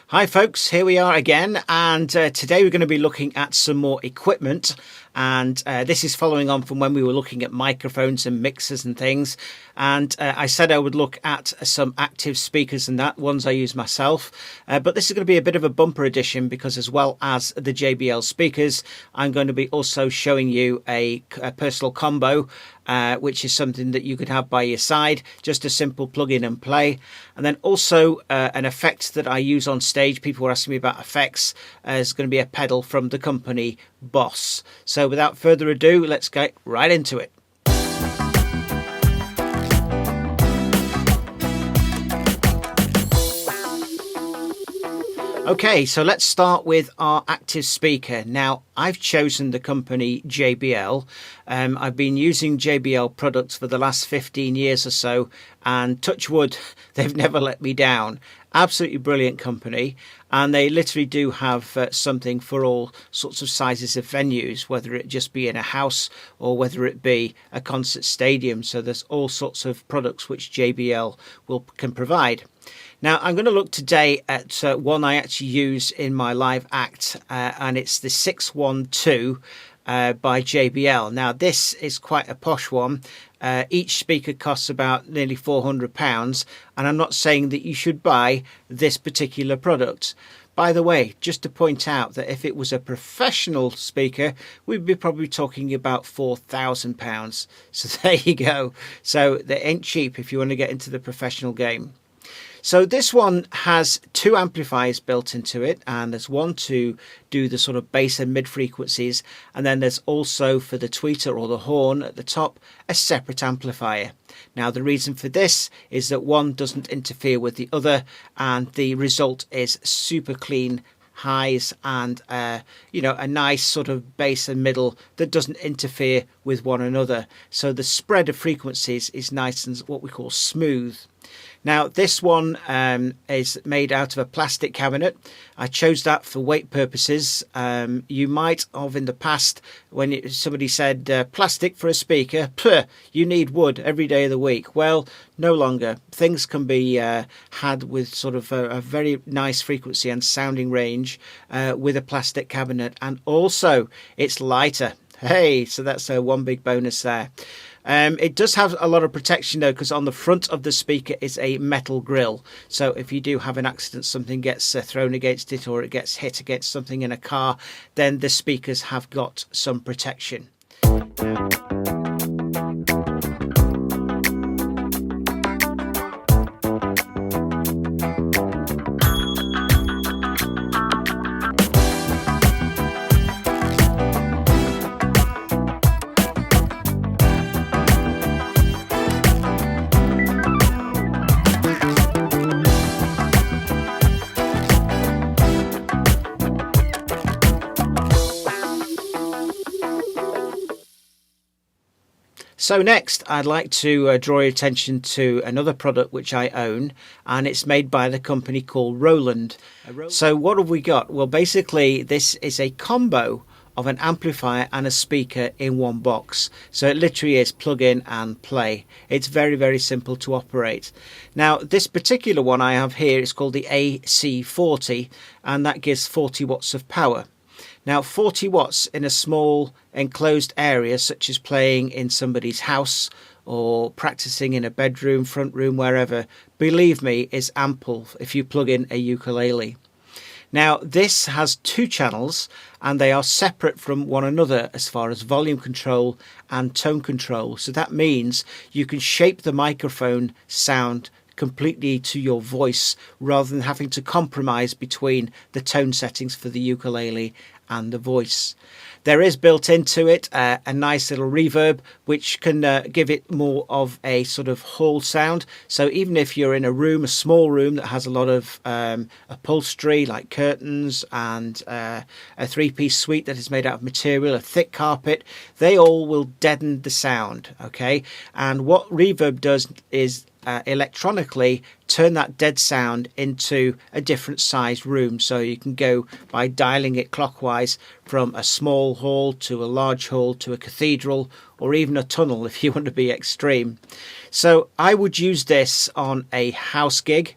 Hi folks, here we are again, and today we're going to be looking at some more equipment, and this is following on from when we were looking at microphones and mixers and things. And I said I would look at some active speakers and that, ones I use myself, but this is going to be a bit of a bumper edition because as well as the JBL speakers, I'm going to be also showing you a personal combo, which is something that you could have by your side, just a simple plug in and play. And then also an effect that I use on stage. People were asking me about effects. Is going to be a pedal from the company Boss. So without further ado, let's get right into it. Okay, so let's start with our active speaker. Now, I've chosen the company JBL. I've been using JBL products for the last 15 years or so, and touch wood, they've never let me down. Absolutely brilliant company, and they literally do have something for all sorts of sizes of venues, whether it just be in a house or whether it be a concert stadium. So there's all sorts of products which JBL can provide. Now, I'm going to look today at one I actually use in my live act, and it's the 612 by JBL. Now, this is quite a posh one. Each speaker costs about nearly £400, and I'm not saying that you should buy this particular product. By the way, just to point out that if it was a professional speaker, we'd be probably talking about £4,000. So there you go. So they ain't cheap if you want to get into the professional game. So this one has two amplifiers built into it, and there's one to do the sort of bass and mid frequencies, and then there's also for the tweeter or the horn at the top a separate amplifier. Now the reason for this is that one doesn't interfere with the other, and the result is super clean highs and a nice sort of bass and middle that doesn't interfere with one another. So the spread of frequencies is nice and what we call smooth. Now this one is made out of a plastic cabinet. I chose that for weight purposes. You might have in the past, when somebody said plastic for a speaker, you need wood every day of the week. Well, no longer. Things can be had with sort of a very nice frequency and sounding range with a plastic cabinet, and also it's lighter. Hey, so that's one big bonus there. It does have a lot of protection though, because on the front of the speaker is a metal grill. So if you do have an accident, something gets thrown against it or it gets hit against something in a car, then the speakers have got some protection. So next, I'd like to draw your attention to another product which I own, and it's made by the company called Roland. So what have we got? Well, basically, this is a combo of an amplifier and a speaker in one box. So it literally is plug in and play. It's very, very simple to operate. Now, this particular one I have here is called the AC-40, and that gives 40 watts of power. Now 40 watts in a small enclosed area, such as playing in somebody's house or practicing in a bedroom, front room, wherever, believe me, is ample if you plug in a ukulele. Now this has two channels, and they are separate from one another as far as volume control and tone control. So that means you can shape the microphone sound completely to your voice rather than having to compromise between the tone settings for the ukulele and the voice. There is built into it a nice little reverb which can give it more of a sort of hall sound. So even if you're in a room, a small room that has a lot of upholstery like curtains and a three-piece suite that is made out of material, a thick carpet, they all will deaden the sound. Okay, and what reverb does is electronically turn that dead sound into a different size room. So you can go by dialing it clockwise from a small hall to a large hall to a cathedral or even a tunnel if you want to be extreme. So I would use this on a house gig.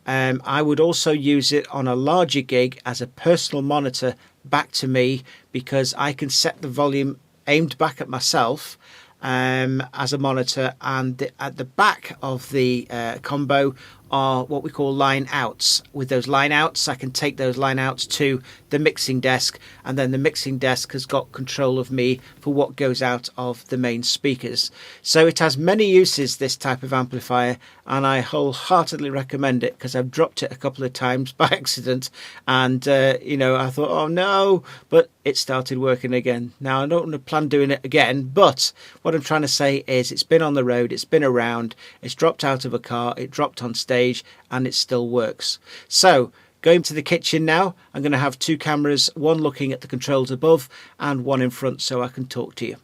I would also use it on a larger gig as a personal monitor back to me, because I can set the volume aimed back at myself as a monitor, and at the back of the combo are what we call line outs. With those line outs, I can take those line outs to the mixing desk, and then the mixing desk has got control of me for what goes out of the main speakers. So it has many uses, this type of amplifier, and I wholeheartedly recommend it, because I've dropped it a couple of times by accident, and I thought, oh no, but it started working again. Now I don't plan doing it again, but what I'm trying to say is it's been on the road, it's been around, it's dropped out of a car, it dropped on stage, and it still works. So going to the kitchen now, I'm going to have two cameras, one looking at the controls above and one in front, so I can talk to you.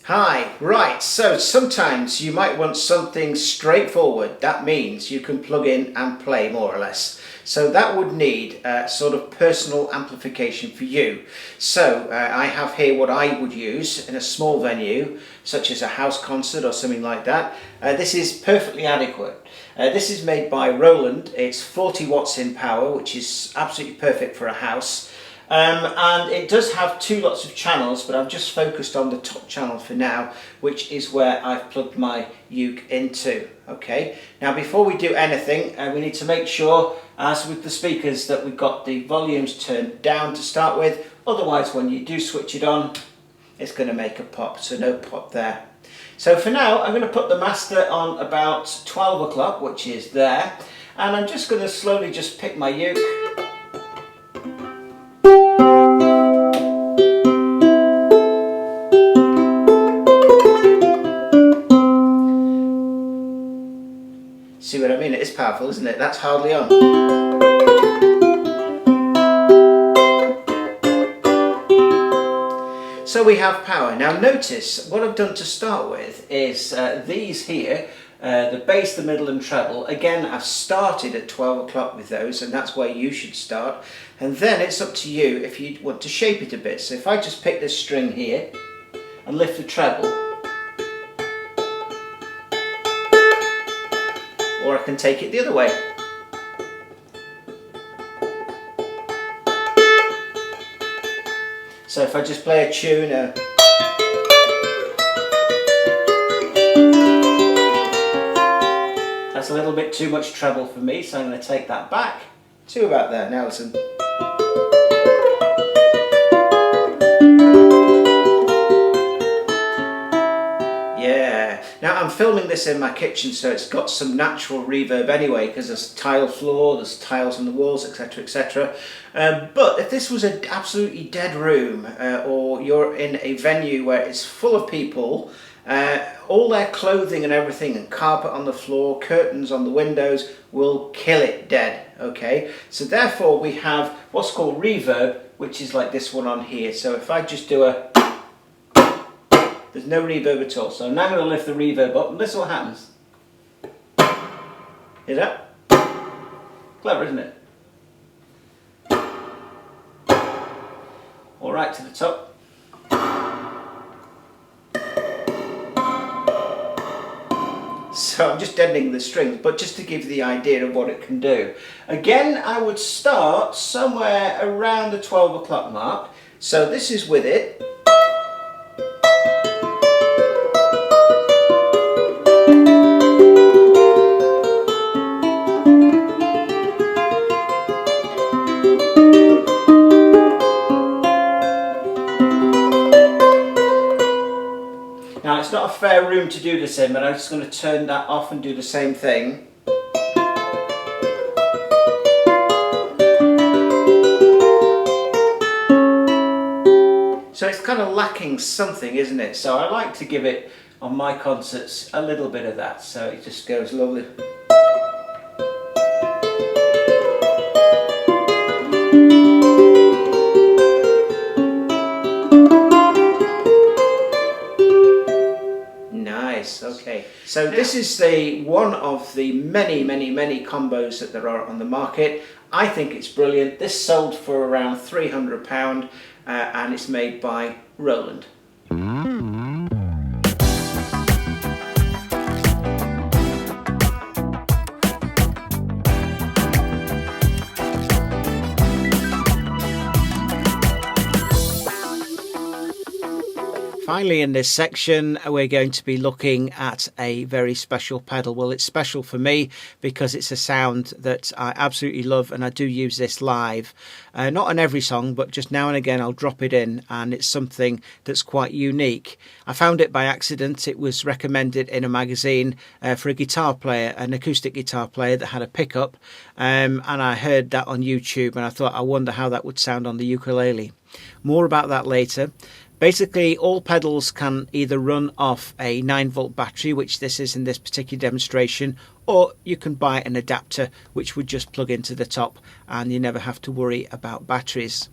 Hi, right, so sometimes you might want something straightforward. That means you can plug in and play, more or less. So that would need sort of personal amplification for you. So I have here what I would use in a small venue, such as a house concert or something like that. This is perfectly adequate. This is made by Roland. It's 40 watts in power, which is absolutely perfect for a house. And it does have two lots of channels, but I've just focused on the top channel for now, which is where I've plugged my uke into. Okay, now before we do anything, we need to make sure, as with the speakers, that we've got the volumes turned down to start with. Otherwise, when you do switch it on, it's going to make a pop, so no pop there. So for now, I'm going to put the master on about 12 o'clock, which is there, and I'm just going to slowly just pick my uke. See what I mean? It is powerful, isn't it? That's hardly on. So we have power. Now notice, what I've done to start with is these here, the bass, the middle and treble. Again, I've started at 12 o'clock with those, and that's where you should start. And then it's up to you if you want to shape it a bit. So if I just pick this string here and lift the treble, or I can take it the other way. So if I just play a tune, that's a little bit too much treble for me, so I'm going to take that back to about there. Now listen. Yeah. Now I'm filming this in my kitchen, so it's got some natural reverb anyway, because there's tile floor, there's tiles on the walls, etc, etc. But if this was an absolutely dead room, or you're in a venue where it's full of people, all their clothing and everything, and carpet on the floor, curtains on the windows, will kill it dead. Okay, so therefore we have what's called reverb, which is like this one on here. So if I just do a, there's no reverb at all. So I'm now going to lift the reverb up, and this is what happens. Hear that? Clever, isn't it? All right, to the top. So I'm just deadening the strings, but just to give you the idea of what it can do. Again, I would start somewhere around the 12 o'clock mark. So this is with it. Now it's not a fair room to do this in, but I'm just going to turn that off and do the same thing. So it's kind of lacking something, isn't it? So I like to give it, on my concerts, a little bit of that, so it just goes lovely. Nice, okay. So So this is the one of the many combos that there are on the market. I think it's brilliant. This sold for around £300 and it's made by Roland. Finally, in this section, we're going to be looking at a very special pedal. Well, it's special for me because it's a sound that I absolutely love, and I do use this live. Not on every song, but just now and again I'll drop it in, and it's something that's quite unique. I found it by accident. It was recommended in a magazine for a guitar player, an acoustic guitar player that had a pickup, and I heard that on YouTube, and I thought, I wonder how that would sound on the ukulele. More about that later. Basically, all pedals can either run off a 9-volt battery, which this is in this particular demonstration, or you can buy an adapter which would just plug into the top and you never have to worry about batteries.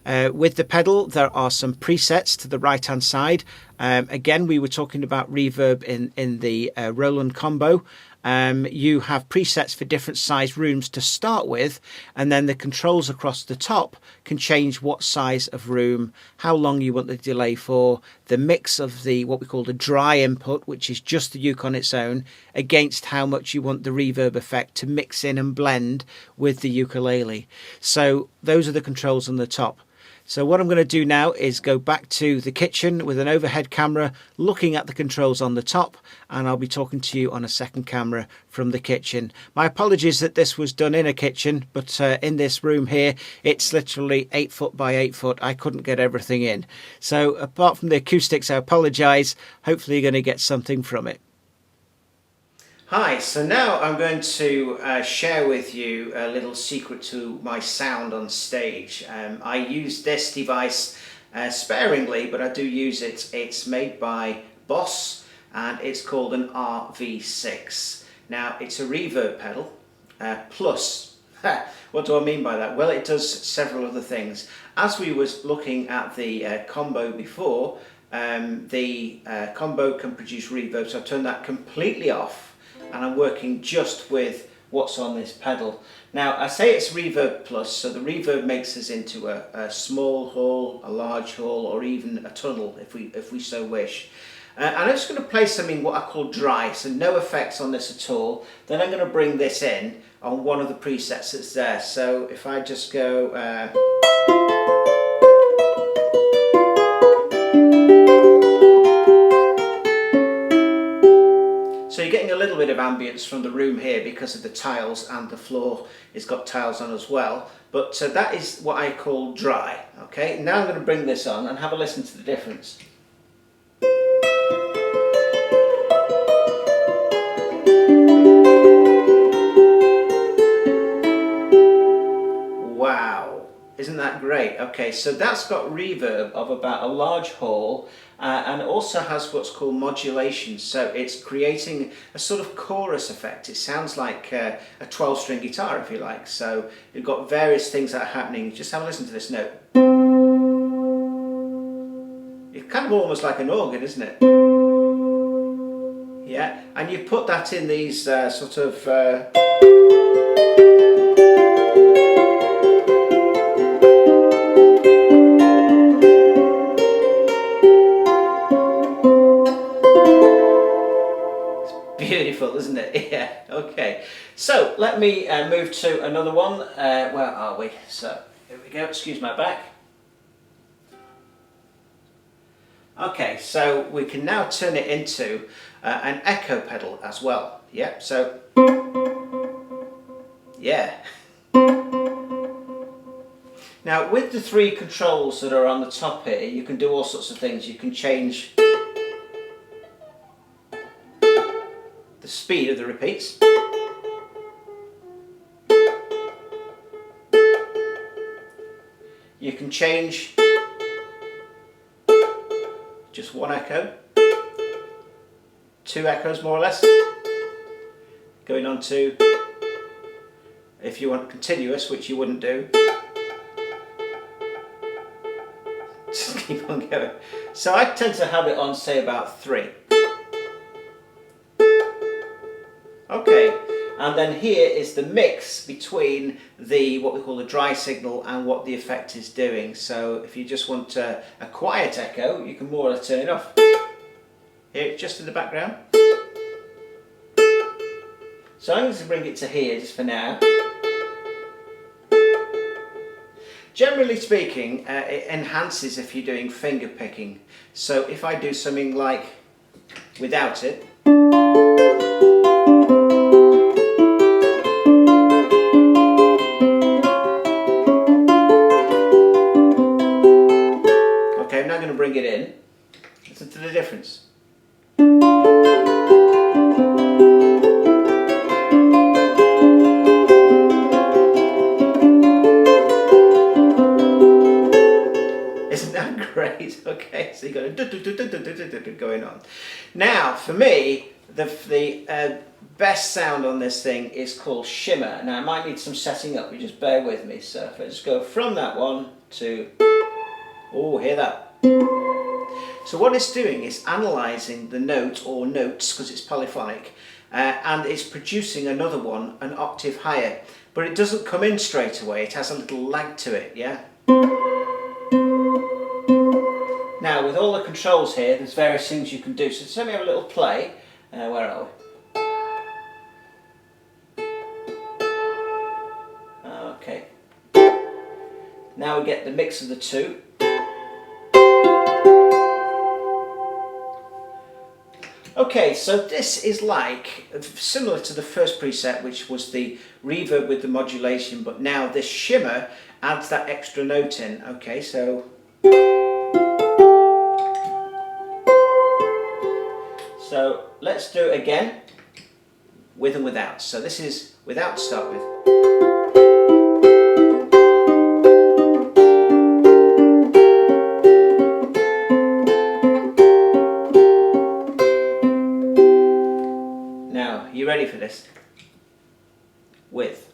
With the pedal, there are some presets to the right hand side. Again, we were talking about reverb in the Roland combo. You have presets for different size rooms to start with, and then the controls across the top can change what size of room, how long you want the delay for, the mix of the what we call the dry input, which is just the uke on its own, against how much you want the reverb effect to mix in and blend with the ukulele. So those are the controls on the top. So what I'm going to do now is go back to the kitchen with an overhead camera looking at the controls on the top, and I'll be talking to you on a second camera from the kitchen. My apologies that this was done in a kitchen, but in this room here it's literally 8 foot by 8 foot. I couldn't get everything in. So apart from the acoustics, I apologise. Hopefully you're going to get something from it. Hi, so now I'm going to share with you a little secret to my sound on stage. I use this device sparingly, but I do use it. It's made by Boss and it's called an RV-6. Now it's a reverb pedal plus. What do I mean by that? Well, it does several other things. As we was looking at the combo before, the combo can produce reverb, so I've turned that completely off. And I'm working just with what's on this pedal. Now I say it's reverb plus, so the reverb makes us into a small hall, a large hall, or even a tunnel if we so wish. And I'm just going to play something what I call dry, so no effects on this at all. Then I'm going to bring this in on one of the presets that's there. So if I just go so you're getting a little bit of ambience from the room here because of the tiles, and the floor has got tiles on as well. But that is what I call dry. Okay, now I'm going to bring this on and have a listen to the difference. Wow, isn't that great? Okay, so that's got reverb of about a large hall, and it also has what's called modulation, so it's creating a sort of chorus effect. It sounds like a 12-string guitar, if you like. So you've got various things that are happening. Just have a listen to this note. It's kind of almost like an organ, isn't it? Yeah, and you put that in these sort of beautiful, isn't it? Yeah, okay. So let me move to another one. Where are we? So here we go, excuse my back. Okay, so we can now turn it into an echo pedal as well. Yeah, so yeah. Now with the 3 controls that are on the top here, you can do all sorts of things. You can change the speed of the repeats. You can change just 1 echo, 2 echoes more or less, going on to, if you want continuous, which you wouldn't do, just keep on going. So I tend to have it on, say, about 3. And then here is the mix between the what we call the dry signal and what the effect is doing. So if you just want a quiet echo, you can more or less turn it off. Here it's just in the background. So I'm going to bring it to here just for now. Generally speaking, it enhances if you're doing finger picking. So if I do something like without it, okay, I'm now going to bring it in. Listen to the difference. Isn't that great? Okay, so you got a going on. Now, for me, the best sound on this thing is called shimmer. Now, I might need some setting up. You just bear with me. So if I just go from that one to, oh, hear that? So what it's doing is analysing the note or notes because it's polyphonic, and it's producing another one an octave higher. But it doesn't come in straight away. It has a little lag to it. Yeah. Now, with all the controls here, there's various things you can do. So just let me have a little play. Where are we? Okay. Now we get the mix of the two. Okay, so this is like similar to the first preset, which was the reverb with the modulation, but now this shimmer adds that extra note in. Okay, so let's do it again with and without. So this is without to start with. Now, you ready for this? With.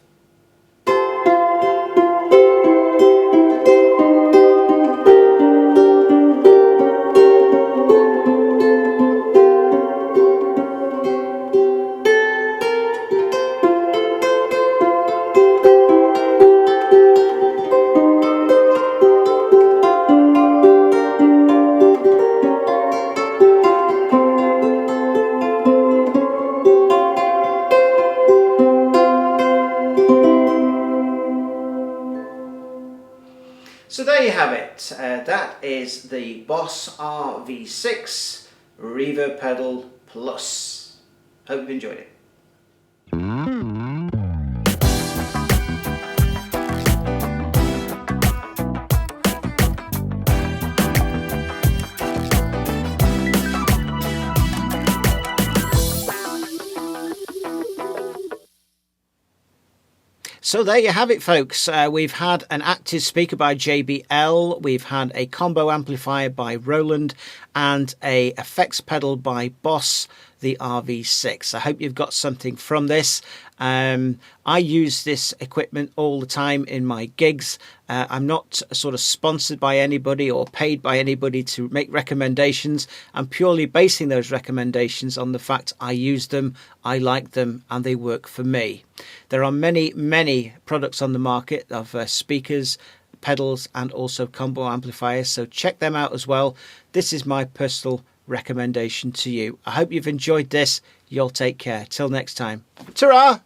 So there you have it. That is the Boss RV-6 Reverb Pedal Plus. Hope you've enjoyed it. So there you have it, folks. We've had an active speaker by JBL, we've had a combo amplifier by Roland, and a effects pedal by Boss, the RV-6. I hope you've got something from this. I use this equipment all the time in my gigs. I'm not sort of sponsored by anybody or paid by anybody to make recommendations. I'm purely basing those recommendations on the fact I use them, I like them, and they work for me. There are many products on the market of speakers, pedals, and also combo amplifiers, so check them out as well. This is my personal recommendation to you. I hope you've enjoyed this. You'll take care. Till next time. Ta-ra!